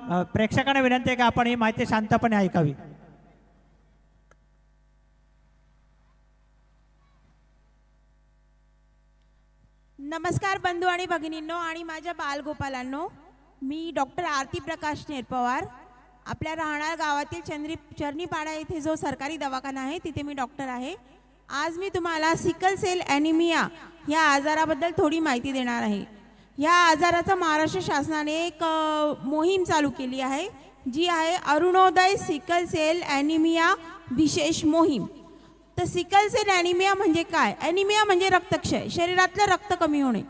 प्रेक्षकांना विनंती आहे की आपण ही माहिती शांतपणे ऐकावी। नमस्कार बंधू आणि भगिनींनो आणि माझ्या बालगोपालांनो, मी डॉक्टर आरती प्रकाश नेरपवार, आपल्या राहणार गावातील चर्नीपाडा येथे जो सरकारी दवाखाना आहे तिथे मी डॉक्टर आहे। आज मी तुम्हाला सिकल सेल ॲनिमिया या आजाराबद्दल थोडी माहिती देणार आहे। या आजाराचा महाराष्ट्र शासनाने एक मोहीम चालू केली आहे, जी आहे अरुणोदय सिकल सेल ॲनिमिया विशेष मोहीम। तर सिकल सेल ॲनिमिया म्हणजे काय? ॲनिमिया म्हणजे रक्तक्षय, शरीरातलं रक्त कमी होणे।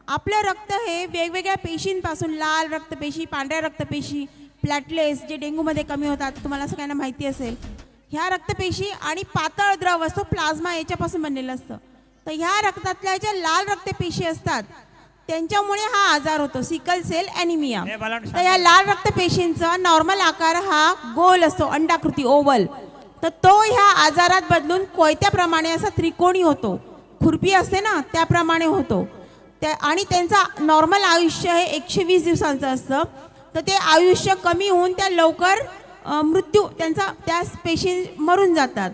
आपलं रक्त हे वेगवेगळ्या पेशींपासून, लाल रक्तपेशी, पांढऱ्या रक्तपेशी, प्लॅटलेट्स जे डेंग्यूमध्ये कमी होतात, तुम्हाला सगळ्यांना माहिती असेल, ह्या रक्तपेशी आणि पातळ द्रव असतो प्लाझ्मा याच्यापासून बनलेलं असतं। तर ह्या रक्तातल्या ज्या लाल रक्तपेशी असतात त्यांच्यामुळे हा आजार होतो, सिकल सेल ॲनिमिया। तर या लाल रक्तपेशींचा नॉर्मल आकार हा गोल असतो, अंडाकृती, ओव्हल। तर तो ह्या आजारात बदलून कोयत्याप्रमाणे असा त्रिकोणी होतो, खुरपी असते ना त्याप्रमाणे होतो। आणि त्यांचा नॉर्मल आयुष्य हे 120 दिवसांचं असतं। तर ते आयुष्य कमी होऊन त्या लवकर मृत्यू त्यांचा त्या पेशी मरून जातात।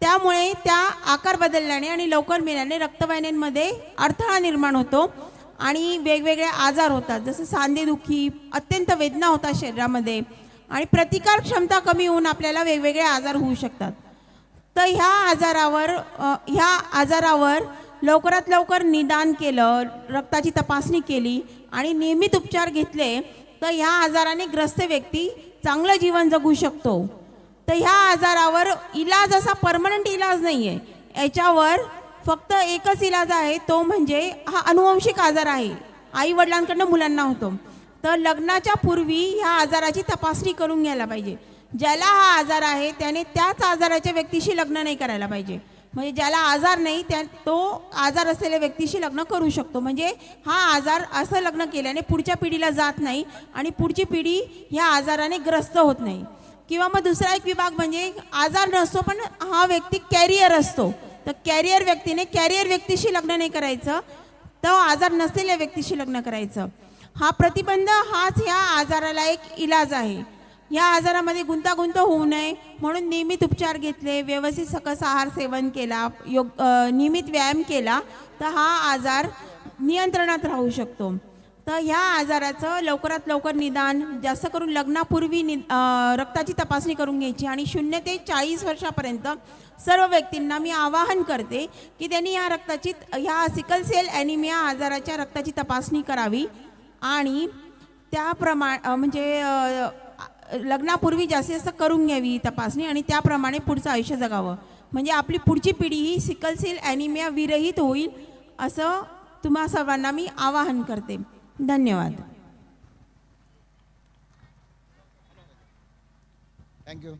त्यामुळे त्या आकार बदलल्याने आणि लवकर मेल्याने रक्तवाहिन्यांमध्ये अडथळा निर्माण होतो आणि वेगवेगळे आजार होतात, जसं सांधेदुखी, अत्यंत वेदना होतात शरीरामध्ये आणि प्रतिकार क्षमता कमी होऊन आपल्याला वेगवेगळे आजार होऊ शकतात। तर ह्या आजारावर लवकरात लवकर निदान केलं, रक्ताची तपासणी केली आणि नियमित उपचार घेतले तर ह्या आजाराने ग्रस्त व्यक्ती चांगलं जीवन जगू शकतो। तर ह्या आजारावर इलाज असा परमनंट इलाज नाही आहे, याच्यावर फक्त एकच इलाज आहे, तो म्हणजे हा अनुवंशिक आजार आहे, आई वडिलांकडनं मुलांना होतो। तर लग्नाच्या पूर्वी ह्या आजाराची तपासणी करून घ्यायला पाहिजे। ज्याला हा आजार आहे त्याने त्याच आजाराच्या व्यक्तीशी लग्न नाही करायला पाहिजे, म्हणजे ज्याला आजार नाही तो आजार असलेल्या व्यक्तीशी लग्न करू शकतो। म्हणजे हा आजार असं लग्न केल्याने पुढच्या पिढीला जात नाही आणि पुढची पिढी ह्या आजाराने ग्रस्त होत नाही। किंवा मग दुसरा एक विभाग म्हणजे आजार नसतो पण हा व्यक्ती कॅरियर असतो, तर कॅरियर व्यक्तीने कॅरियर व्यक्तीशी लग्न नाही करायचं, तो आजार नसलेल्या व्यक्तीशी लग्न करायचं। हा प्रतिबंध हाच ह्या आजाराला एक इलाज आहे। या आजारामध्ये गुंतागुंत होऊ नये म्हणून नियमित उपचार घेतले, व्यवस्थित सकस आहार सेवन केला, नियमित व्यायाम केला तर हा आजार नियंत्रणात राहू शकतो। तर ह्या आजाराचं लवकरात लवकर निदान, जास्त करून लग्नापूर्वी रक्ताची तपासणी करून घ्यायची आणि 0 ते 40 वर्षापर्यंत सर्व व्यक्तींना मी आवाहन करते की त्यांनी ह्या सिकल सेल ॲनिमिया आजाराच्या रक्ताची तपासणी करावी आणि त्याप्रमाणे म्हणजे लग्नापूर्वी जास्तीत जास्त करून घ्यावी तपासणी आणि त्याप्रमाणे पुढचं आयुष्य जगावं, म्हणजे आपली पुढची पिढी ही सिकल सेल ॲनिमिया विरहित होईल, असं तुम्हा सर्वांना मी आवाहन करते। धन्यवाद। थँक्यू।